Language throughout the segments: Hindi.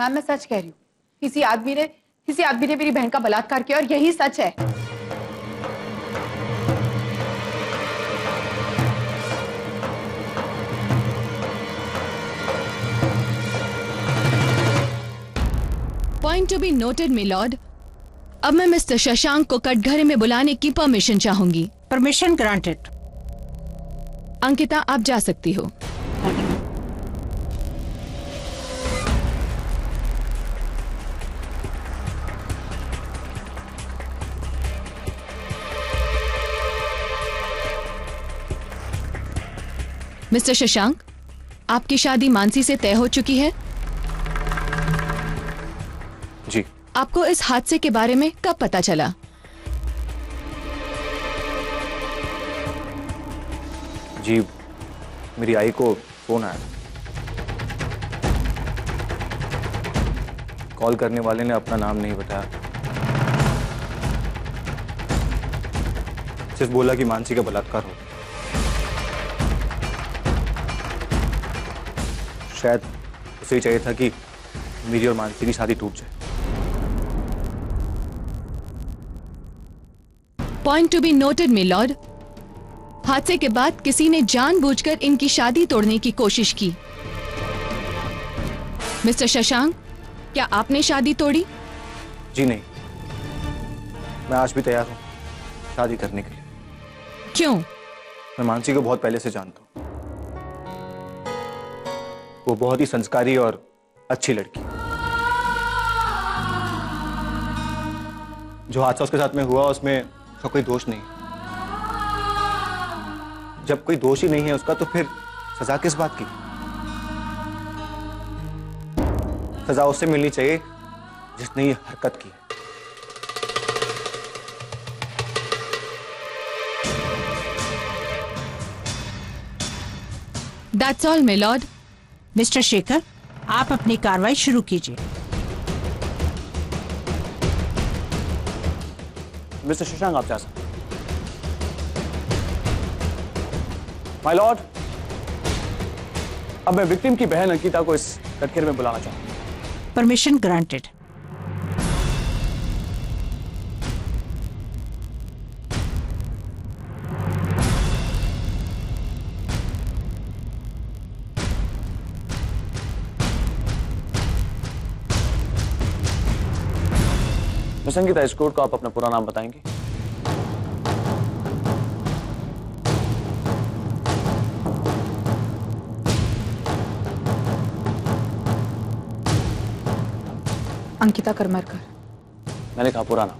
मैम मैं सच कह रही हूँ, किसी आदमी ने मेरी बहन का बलात्कार किया और यही सच है। Point to be noted milord. अब मैं मिस्टर शशांक को कटघरे में बुलाने की परमिशन चाहूंगी। Permission granted. अंकिता आप जा सकती हो। मिस्टर शशांक, आपकी शादी मानसी से तय हो चुकी है? जी। आपको इस हादसे के बारे में कब पता चला? जी, मेरी आई को फोन आया। कॉल करने वाले ने अपना नाम नहीं बताया, सिर्फ बोला कि मानसी का बलात्कार हो। शायद उसे ही चाहिए था कि मेरी और मानसी की शादी टूट जाए। Point to be noted milord. हादसे के बाद किसी ने जानबूझकर इनकी शादी तोड़ने की कोशिश की। मिस्टर शशांक, क्या आपने शादी तोड़ी? जी नहीं, मैं आज भी तैयार हूं शादी करने के लिए। क्यों? मैं मानसी को बहुत पहले से जानता हूं। वो बहुत ही संस्कारी और अच्छी लड़की। जो हादसा उसके साथ में हुआ उसमें उसका कोई दोष नहीं। जब कोई दोष ही नहीं है उसका तो फिर सजा किस बात की? सजा उससे मिलनी चाहिए जिसने ये हरकत की है। That's all my Lord. Mister Shekhar, आप अपनी कार्रवाई शुरू कीजिए। मिस्टर शशांक आप जा सकते। माय लॉर्ड, अब मैं विक्टिम की बहन अंकिता को इस कटघरे में बुलाना चाहूंगा। Permission granted. मिस अंकिता, इस कोर्ट को आप अपना पूरा नाम बताएंगे? अंकिता करमरकर। मैंने कहा पूरा नाम।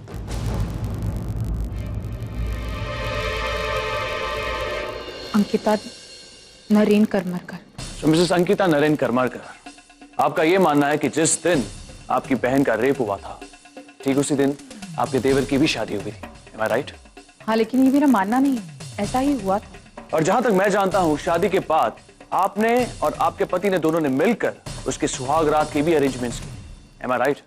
अंकिता नरेन करमरकर। तो मिसेस अंकिता नरेन करमरकर, आपका यह मानना है कि जिस दिन आपकी बहन का रेप हुआ था ठीक उसी दिन आपके देवर की भी शादी हुई थी। Am I right? हाँ, लेकिन ये मेरा मानना नहीं है, ऐसा ही हुआ था। और जहां तक मैं जानता हूं शादी के बाद आपने और आपके पति ने दोनों ने मिलकर उसके सुहाग रात की भी अरेंजमेंट्स की। Am I right?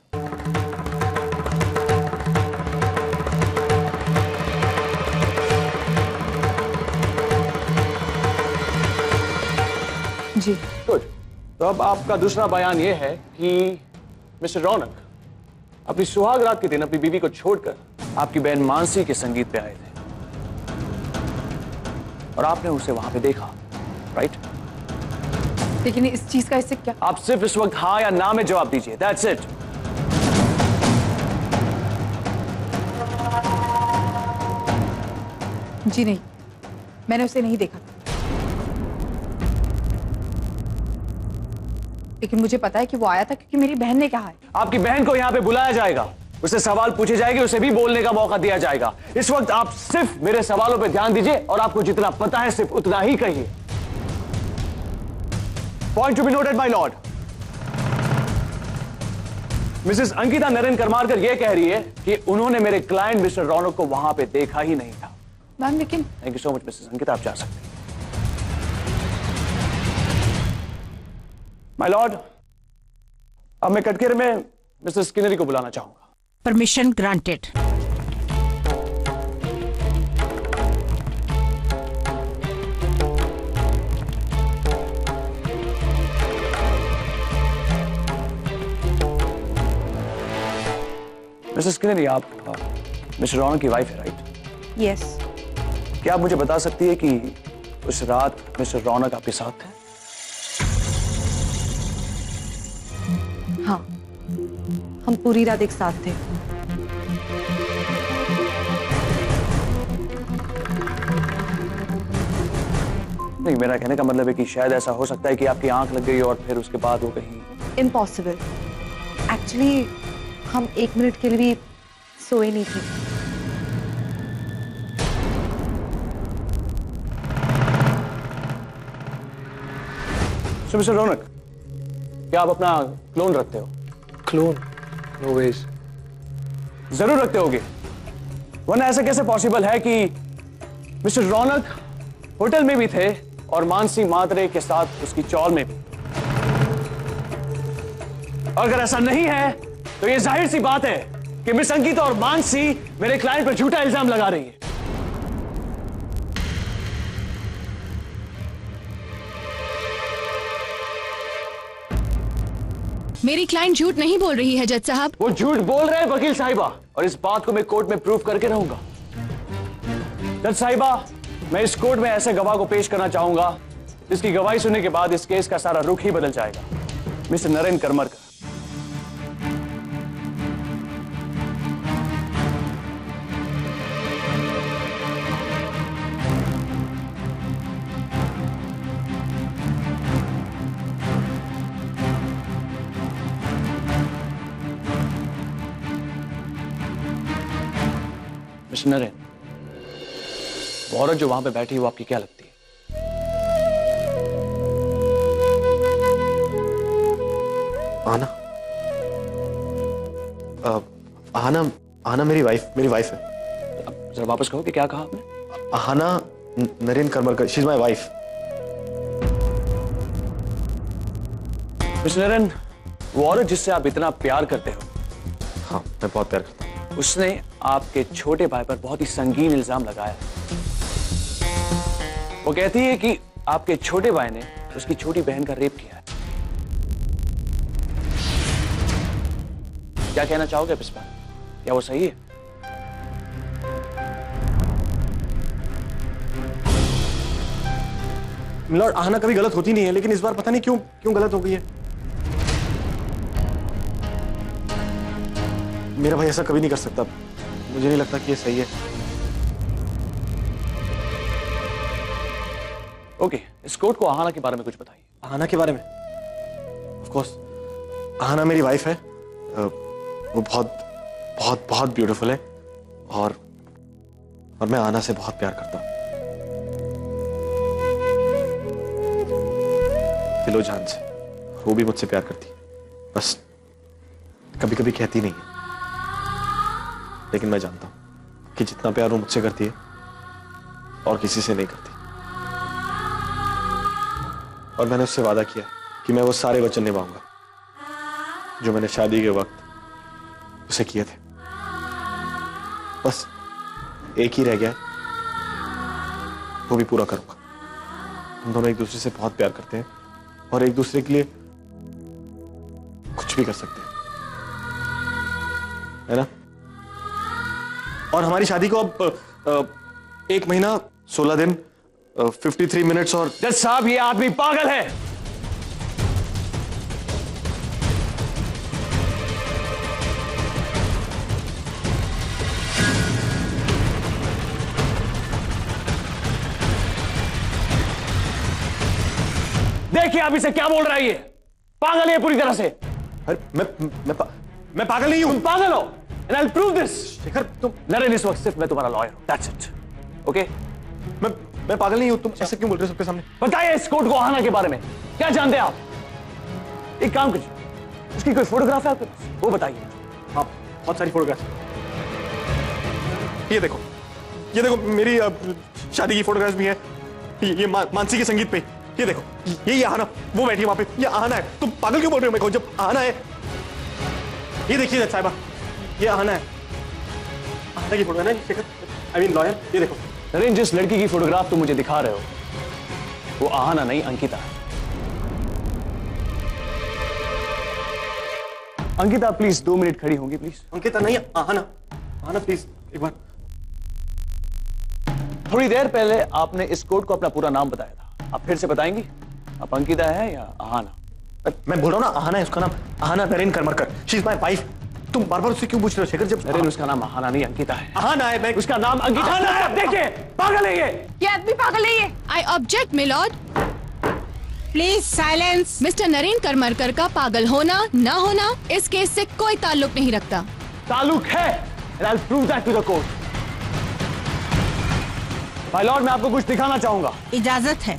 जी। गुड। तो अब आपका दूसरा बयान यह है कि मिस्टर रौनक अपनी सुहाग रात के दिन अपनी बीवी को छोड़कर आपकी बहन मानसी के संगीत पे आए थे और आपने उसे वहां पे देखा, राइट? लेकिन इस चीज का इससे क्या? आप सिर्फ इस वक्त हाँ या ना में जवाब दीजिए। That's it. जी नहीं, मैंने उसे नहीं देखा था। लेकिन मुझे पता है कि वो आया था क्योंकि मेरी बहन ने कहा है। आपकी बहन को यहां पे बुलाया जाएगा, उससे सवाल पूछे जाएंगे, उसे भी बोलने का मौका दिया जाएगा। इस वक्त आप सिर्फ मेरे सवालों पे ध्यान दीजिए और आपको जितना पता है सिर्फ उतना ही कहिए। Point to be noted my lord. Mrs Ankita Naren Karmarkar यह कह रही है कि उन्होंने मेरे क्लाइंट मिस्टर रौनक को वहां पे देखा ही नहीं था। मैम लेकिन thank you so much Mrs Ankita, आप जा सकते हैं। माय लॉर्ड, अब मैं कटघरे में मिसेस स्किनरी को बुलाना चाहूंगा। Permission granted. मिसेस किन्नरी, आप मिस्टर रौनक की वाइफ है, राइट? यस। क्या आप मुझे बता सकती है कि उस रात मिस्टर रौनक आपके साथ थे? हाँ, हम पूरी रात एक साथ थे। नहीं, मेरा कहने का मतलब है कि शायद ऐसा हो सकता है कि आपकी आंख लग गई और फिर उसके बाद वो कहीं... इम्पॉसिबल। एक्चुअली हम 1 मिनट के लिए भी सोए नहीं थे। So, मिस्टर रौनक, क्या आप अपना क्लोन रखते हो? क्लोन? No ways. जरूर रखते होगे, वरना ऐसा कैसे पॉसिबल है कि मिस्टर रौनक होटल में भी थे और मानसी मात्रे के साथ उसकी चौल में भी? अगर ऐसा नहीं है तो ये जाहिर सी बात है कि मिस अंकिता और मानसी मेरे क्लाइंट पर झूठा इल्जाम लगा रही है। मेरी क्लाइंट झूठ नहीं बोल रही है जज साहब। वो झूठ बोल रहे हैं वकील साहिबा, और इस बात को मैं कोर्ट में प्रूव करके रहूंगा। जज साहिबा, मैं इस कोर्ट में ऐसे गवाह को पेश करना चाहूंगा जिसकी गवाही सुनने के बाद इस केस का सारा रुख ही बदल जाएगा। मिस्टर नरेन करमरकर। मिस्टर नरेन, वो औरत जो वहां पे बैठी है वो आपकी क्या लगती है? आना? आना? आना मेरी वाइफ है। अब जरा वापस कहो कि क्या कहा आपने? Aana Naren Karmarkar, she is my wife. Mister Naren, वो औरत जिससे आप इतना प्यार करते हो, हाँ, मैं बहुत प्यार करता हूँ। उसने आपके छोटे भाई पर बहुत ही संगीन इल्जाम लगाया। वो कहती है कि आपके छोटे भाई ने उसकी छोटी बहन का रेप किया है। क्या कहना चाहोगे इस पर? क्या वो सही है? मिलॉर्ड, आना कभी गलत होती नहीं है, लेकिन इस बार पता नहीं क्यों गलत हो गई है। मेरा भाई ऐसा कभी नहीं कर सकता। मुझे नहीं लगता कि ये सही है। ओके, इस कोर्ट को आहाना के बारे में कुछ बताइए। आहाना के बारे में? ऑफ कोर्स, आहाना मेरी वाइफ है। वो बहुत बहुत बहुत ब्यूटीफुल है और मैं आहाना से बहुत प्यार करता हूं, दिलो जान से। वो भी मुझसे प्यार करती है, बस कभी कभी कहती नहीं है। लेकिन मैं जानता हूं कि जितना प्यार वो मुझसे करती है और किसी से नहीं करती। और मैंने उससे वादा किया कि मैं वो सारे वचन निभाऊंगा जो मैंने शादी के वक्त उसे किए थे। बस एक ही रह गया है, वो भी पूरा करूंगा। हम दोनों एक दूसरे से बहुत प्यार करते हैं और एक दूसरे के लिए कुछ भी कर सकते हैं, है ना? और हमारी शादी को अब 1 महीना 16 दिन 53 मिनट्स और... जज साहब, ये आदमी पागल है। देखिए आप इसे क्या बोल रहा है, ये पागल है पूरी तरह से। अरे मैं पागल नहीं हूं। तुम पागल हो and I'll prove this। Shekhar, तुम... नरेन, इस वक्त सिर्फ मैं तुम्हारा लॉयर हूं, that's it, okay? मैं पागल नहीं हूं। तुम ऐसे क्यों बोल रहे हो सबके सामने? बताइए इस कोर्ट को आहाना के बारे में क्या जानते हैं आप? एक काम कीजिए, उसकी कोई फोटोग्राफ है आपके पास? वो बताइए। हाँ, बहुत सारी फोटोग्राफ। ये देखो मेरी शादी की फोटोग्राफ भी है। ये मानसी के संगीत पे। ये देखो, ये आहाना, वो बैठी है वहां पे। ये आहाना है। तुम पागल क्यों बोल रहे हो मेरे को जब आहाना है? ये देखिए जज साहिबा, ये आहाना है। आहाना की फोटो है ना शेखर, आई मीन लॉयर। ये देखो नरेन, जिस लड़की की फोटोग्राफ तुम मुझे दिखा रहे हो वो आहाना नहीं, अंकिता है। अंकिता प्लीज 2 मिनट खड़ी होंगी प्लीज। अंकिता नहीं, आना प्लीज एक बार। थोड़ी देर पहले आपने इस कोर्ट को अपना पूरा नाम बताया था, आप फिर से बताएंगी आप अंकिता है या आहाना? मैं बोल रहा हूँ ना, आहाना है उसका नाम, Aahana Naren Karmarkar, she is my wife. तुम बार बार उससे क्यों पूछ रहे हो शेखर? जब नरेन उसका नाम आहाना नहीं अंकिता है। आहाना है, मैं उसका नाम अंकिता है। देखिए पागल है ये आदमी पागल है ये। I object milord. Please silence. Mister Naren Karmarkar का पागल होना ना होना इस केस से कोई ताल्लुक नहीं रखता। ताल्लुक है, and I'll prove that to the court. My Lord, मैं आपको कुछ दिखाना चाहूंगा। इजाजत है।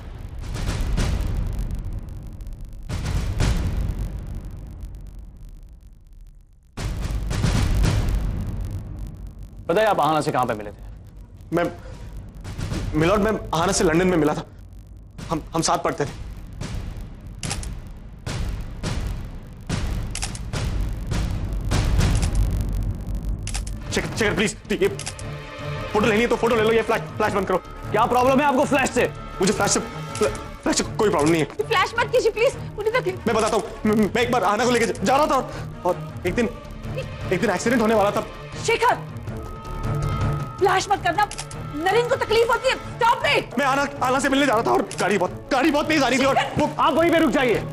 बताइए आप आहाना से कहां पे मिले थे? मैं मिलॉर्ड, मैं आहाना से लंदन में मिला था, हम साथ पढ़ते थे। शेखर प्लीज, ये फोटो लेनी है तो फोटो ले लो, ये फ्लैश बंद करो। क्या प्रॉब्लम है आपको फ्लैश से? मुझे फ्लैश से कोई प्रॉब्लम नहीं है। फ्लैश मत कीजिए प्लीज, मुझे तकलीफ। मैं बताता हूँ, मैं एक बार आहाना को लेके जा रहा था और एक दिन एक्सीडेंट होने वाला था। शेखर फ्लैश मत करना, नरेन को तकलीफ होती है। Stop it. मैं आहाना से मिलने जा रहा था और गाड़ी बहुत तेज आ रही थी और आप वहीं पे रुक जाइए।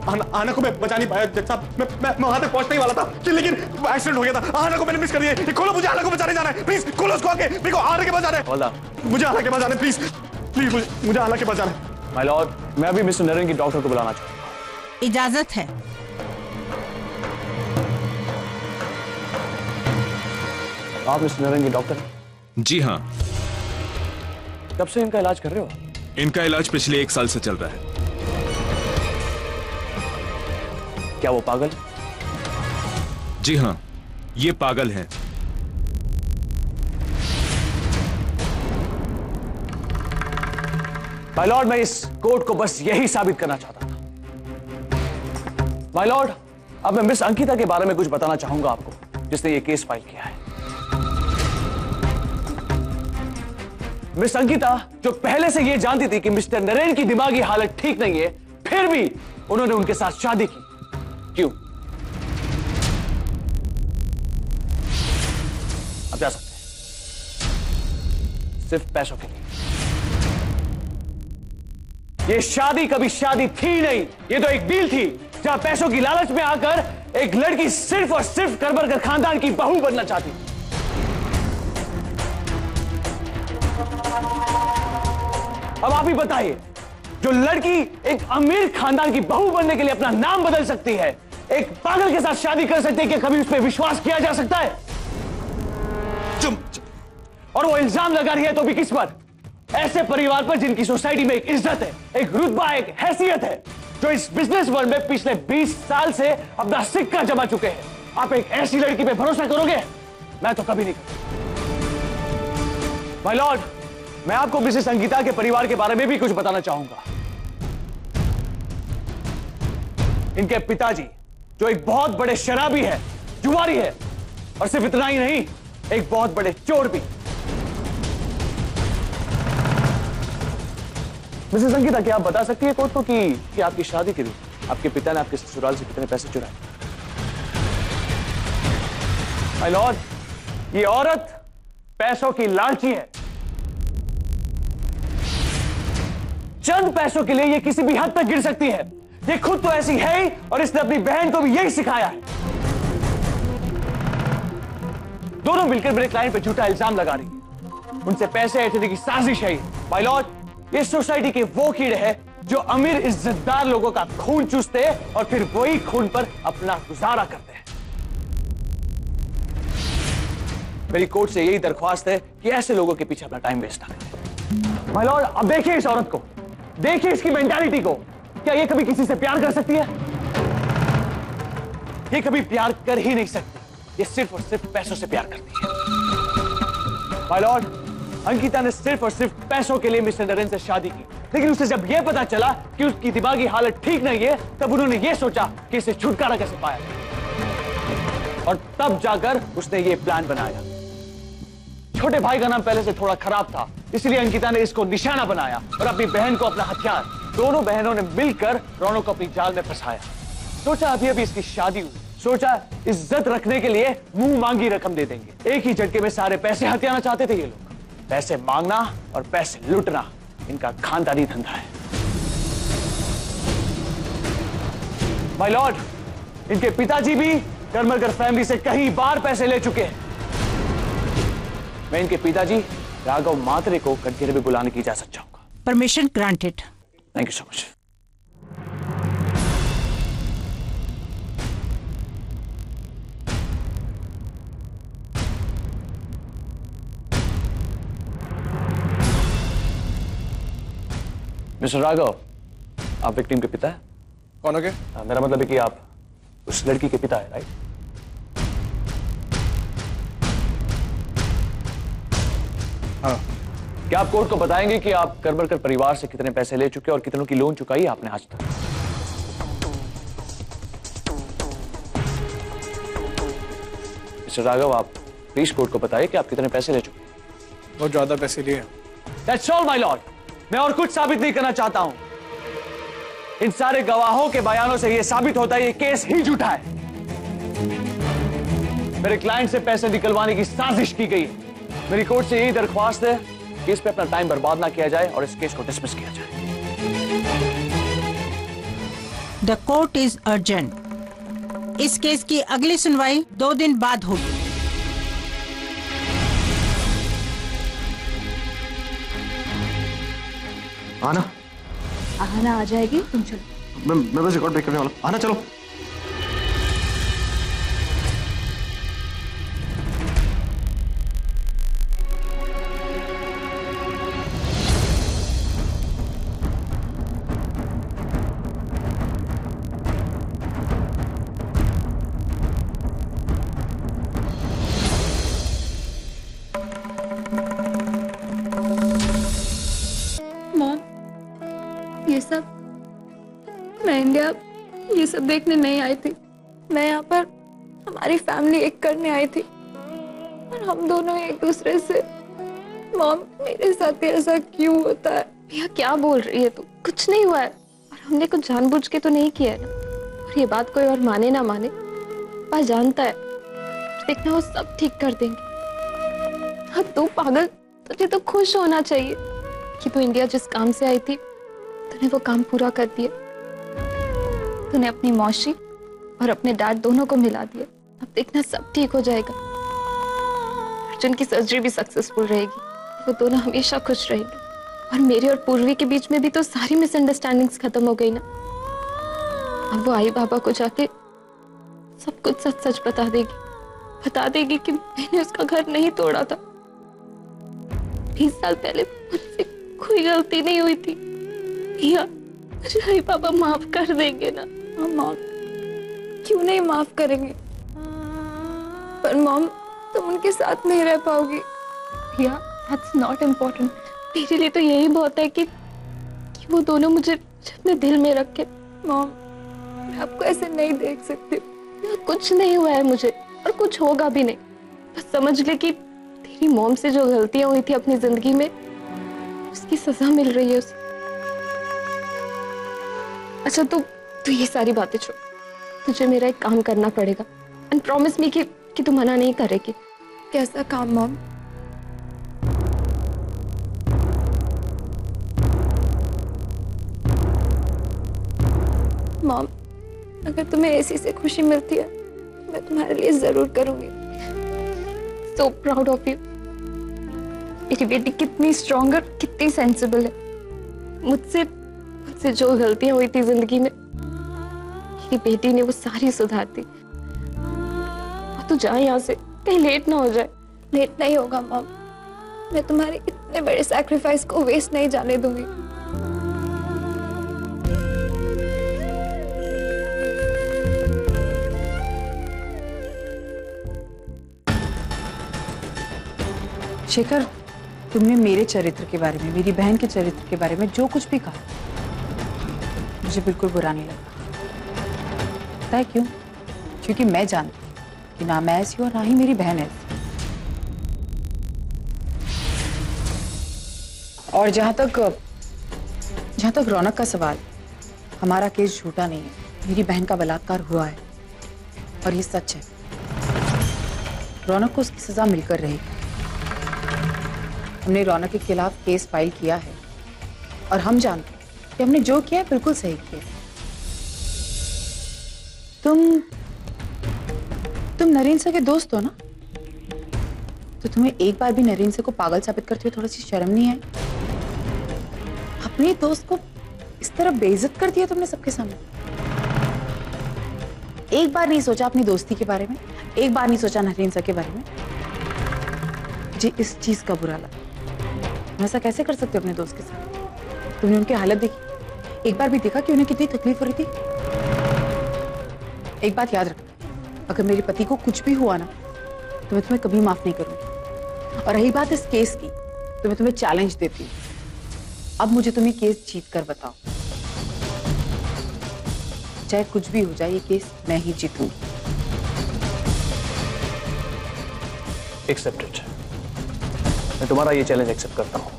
आहाना को मैं बचा नहीं पाया जज साहब, मैं वहां तक पहुंचने ही वाला था कि लेकिन एक्सीडेंट हो गया था। आहाना को मैंने मिस कर दिया। खोलो, मुझे आहाना को बचाने जाना है, प्लीज खोलो उसको आके, मेरे को आहाना के पास जाना है। मुझे आहाना के पास जाना है, प्लीज मुझे आहाना के पास जाना है। माय लॉर्ड, मैं अभी मिस्टर नरेन की डॉक्टर को बुलाना चाहूंगा। इजाजत है। आप मिस्टर नरेन की डॉक्टर हैं? जी हाँ, कब से इनका इलाज कर रहे हो? इनका इलाज पिछले 1 साल से चल रहा है। क्या वो पागल? जी हाँ, ये पागल हैं। माय लॉर्ड, मैं इस कोर्ट को बस यही साबित करना चाहता था। माय लॉर्ड, अब मैं मिस अंकिता के बारे में कुछ बताना चाहूंगा आपको, जिसने ये केस फाइल किया है। मिस अंकिता जो पहले से ये जानती थी कि मिस्टर नरेन की दिमागी हालत ठीक नहीं है, फिर भी उन्होंने उनके साथ शादी की। क्यों? अब जा सकते हैं, सिर्फ पैसों के लिए। ये शादी कभी शादी थी नहीं, ये तो एक डील थी जहां पैसों की लालच में आकर एक लड़की सिर्फ और सिर्फ करमरकर खानदान की बहू बनना चाहती। अब आप ही बताइए, जो लड़की एक अमीर खानदान की बहू बनने के लिए अपना नाम बदल सकती है, एक पागल के साथ शादी कर सकती है, क्या कभी उस पर विश्वास किया जा सकता है? और वो इल्जाम लगा रही है तो भी किस पर? ऐसे परिवार पर जिनकी सोसाइटी में एक इज्जत है, एक रुतबा, एक हैसियत है, जो इस बिजनेस वर्ल्ड में पिछले 20 साल से अपना सिक्का जमा चुके हैं। आप एक ऐसी लड़की पे भरोसा करोगे? मैं तो कभी नहीं करूंगा। माय लॉर्ड, मैं आपको मिसेस अंकिता के परिवार के बारे में भी कुछ बताना चाहूंगा। इनके पिताजी जो एक बहुत बड़े शराबी है, जुआरी है, और सिर्फ इतना ही नहीं, एक बहुत बड़े चोर भी। मिसेस अंकिता, क्या आप बता सकती है कोर्ट को कि आपकी शादी के लिए आपके पिता ने आपके ससुराल से कितने पैसे चुराए? माय लॉर्ड, ये औरत पैसों की लालची है। चंद पैसों के लिए ये किसी भी हद तक गिर सकती है। ये खुद तो ऐसी है ही, और इसने अपनी बहन को भी यही सिखाया है। दोनों मिलकर मेरे क्लाइंट पे झूठा इल्जाम लगा रही है, उनसे पैसे ऐंठने की साजिश है। माय लॉर्ड, ये सोसाइटी के वो कीड़े हैं जो अमीर इज्जतदार लोगों का खून चूसते हैं और फिर वही खून पर अपना गुजारा करते हैं। मेरी कोर्ट से यही दरख्वास्त है कि ऐसे लोगों के पीछे अपना टाइम वेस्ट ना करें। माय लॉर्ड, अब देखिए इस औरत को, देखिए इसकी मेंटालिटी को। क्या ये कभी किसी से प्यार कर सकती है? ये कभी प्यार कर ही नहीं सकती, ये सिर्फ और सिर्फ पैसों से प्यार करती है। माय लॉर्ड, अंकिता ने सिर्फ और सिर्फ पैसों के लिए मिस्टर नरेन से शादी की, लेकिन उसे जब यह पता चला कि उसकी दिमागी हालत ठीक नहीं है, तब उन्होंने यह सोचा कि इसे छुटकारा कैसे पाया, और तब जाकर उसने ये प्लान बनाया। छोटे भाई का नाम पहले से थोड़ा खराब था, इसलिए अंकिता ने इसको निशाना बनाया और अपनी बहन को अपना हथियार दोनों बहनों ने मिलकर रौनक को अपनी जाल में फंसाया। सोचा अभी अभी इसकी शादी हुई, सोचा इज्जत रखने के लिए मुंह मांगी रकम दे देंगे। एक ही झटके में सारे पैसे हथियाना चाहते थे ये लोग। पैसे मांगना और पैसे लूटना इनका खानदानी धंधा है। माय लॉर्ड, इनके पिताजी भी करमरकर फैमिली से कई बार पैसे ले चुके हैं। मैं इनके पिताजी राघव मात्रे को कटघरे में बुलाने की इजाजत चाहूंगा। Permission granted. Thank you so much. Mister Raghav, आप विक्टिम के पिता हैं? कौन हो गए? मेरा मतलब है कि आप उस लड़की के पिता है, राइट? हाँ। क्या आप कोर्ट को बताएंगे कि आप करमरकर परिवार से कितने पैसे ले चुके और कितनों की लोन चुकाई आपने आज तक? मिस्टर राघव, आप प्लीज कोर्ट को बताइए कि आप कितने पैसे ले चुके? बहुत ज्यादा पैसे लिए। That's all, my lord. मैं और कुछ साबित नहीं करना चाहता हूं। इन सारे गवाहों के बयानों से यह साबित होता है ये केस ही झूठा है। मेरे क्लाइंट से पैसे निकलवाने की साजिश की गई है। मेरी कोर्ट से यही दरख्वास्त है कि इस पे अपना टाइम बर्बाद ना किया जाए और इस केस को डिसमिस किया जाए। The court is urgent. इस केस की अगली सुनवाई 2 दिन बाद होगी। आना। आना आ जाएगी, तुम चलो। मैं बस रिकॉर्ड ब्रेक करने वाला। आना चलो। ये सब मैं इंडिया ये सब देखने नहीं आई थी। मैं यहाँ पर हमारी फैमिली एक करने आई थी और हम दोनों एक दूसरे से। मॉम, मेरे साथ ऐसा क्यों होता है? भैया क्या बोल रही है तू? कुछ नहीं हुआ है और हमने कुछ जानबूझ के तो नहीं किया है ना। और ये बात कोई और माने ना माने, पापा जानता है। देखना वो सब ठीक कर देंगे। हाँ तू पागल, तुझे तो खुश होना चाहिए कि तू इंडिया जिस काम से आई थी तूने वो काम पूरा कर दिया। तूने अपनी मौसी और अपने डैड दोनों को मिला दिया। अब देखना सब ठीक हो जाएगा। अर्जुन की सर्जरी भी सक्सेसफुल रहेगी। वो दोनों हमेशा खुश रहेंगे। और मेरे और पूर्वी के बीच में भी तो सारी मिसअंडरस्टैंडिंग्स खत्म हो गई ना। अब वो आई बाबा को जाके सब कुछ सच सच बता देगी कि मैंने उसका घर नहीं तोड़ा था। 20 साल पहले मुझसे कोई गलती नहीं हुई थी। भैया मुझे आई बाबा माफ कर देंगे ना? मॉम, क्यों नहीं माफ करेंगे? पर मॉम, तुम उनके साथ नहीं रह पाओगी। भैया दैट्स नॉट इम्पोर्टेंट। मेरे लिए तो यही बहुत है कि वो दोनों मुझे अपने दिल में रखे। मॉम, मैं आपको ऐसे नहीं देख सकती। कुछ नहीं हुआ है मुझे और कुछ होगा भी नहीं। बस समझ ले कि तेरी मॉम से जो गलतियां हुई थी अपनी जिंदगी में, उसकी सजा मिल रही है उसे। अच्छा तू ये सारी बातें छोड़। तुझे मेरा एक काम करना पड़ेगा एंड प्रॉमिस मी कि तू मना नहीं करेगी। कैसा काम मॉम? मॉम, अगर तुम्हें ऐसी से खुशी मिलती है मैं तुम्हारे लिए जरूर करूंगी। So proud of you. मेरी बेटी कितनी स्ट्रॉन्ग और कितनी सेंसिबल है। मुझसे जो गलतियां हुई थी जिंदगी में, मेरी बेटी ने वो सारी सुधार दी। और तू जा यहाँ से, कहीं लेट ना हो जाए। लेट नहीं होगा मॉम। मैं तुम्हारे इतने बड़े सैक्रिफाइस को वेस्ट नहीं जाने दूंगी। शेखर, तुमने मेरे चरित्र के बारे में, मेरी बहन के चरित्र के बारे में जो कुछ भी कहा, मुझे बिल्कुल बुरा नहीं लगा। पता है क्यों? क्योंकि मैं जानती हूँ कि ना मैं ऐसी हूँ और ना ही मेरी बहन ऐसी। और जहां तक जहां तक रौनक का सवाल, हमारा केस झूठा नहीं है। मेरी बहन का बलात्कार हुआ है और ये सच है। रौनक को उसकी सजा मिलकर रहेगी। हमने रौनक के खिलाफ केस फाइल किया है और हम जानते हैं कि हमने जो किया है बिल्कुल सही किया है। तुम नरेंद्र सर के दोस्त हो ना, तो तुम्हें एक बार भी नरेंद्र सर को पागल साबित करते हुए थोड़ी सी शर्म नहीं आई? अपने दोस्त को इस तरह बेइज्जत कर दिया तुमने सबके सामने। एक बार नहीं सोचा अपनी दोस्ती के बारे में, एक बार नहीं सोचा नरेंद्र सर के बारे में। मुझे इस चीज का बुरा लगा। तुम ऐसा कैसे कर सकते हो अपने दोस्त के साथ? तुमने उनकी हालत देखी? एक बार भी देखा कि उन्हें कितनी तकलीफ हो रही थी? एक बात याद रखना, अगर मेरे पति को कुछ भी हुआ ना तो मैं तुम्हें कभी माफ नहीं करूंगी। और रही बात इस केस की, तो मैं तुम्हें चैलेंज देती हूँ। अब मुझे तुम्हें केस जीत कर बताओ, चाहे कुछ भी हो जाए, ये केस मैं ही जीतूंगी। एक्सेप्टेड। मैं तुम्हारा ये चैलेंज एक्सेप्ट करता हूं।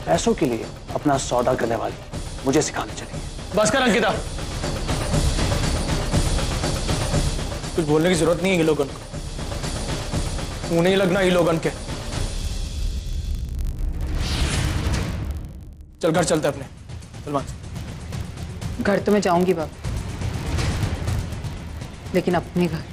पैसों के लिए अपना सौदा करने वाली मुझे सिखाने चलिए। बस कर अंकिता, कुछ बोलने की जरूरत नहीं है लोगन को। मुंह नहीं लगना ये लोगन के। चल घर चलते अपने। सलमान, घर तो मैं जाऊंगी बाबा, लेकिन अपने घर।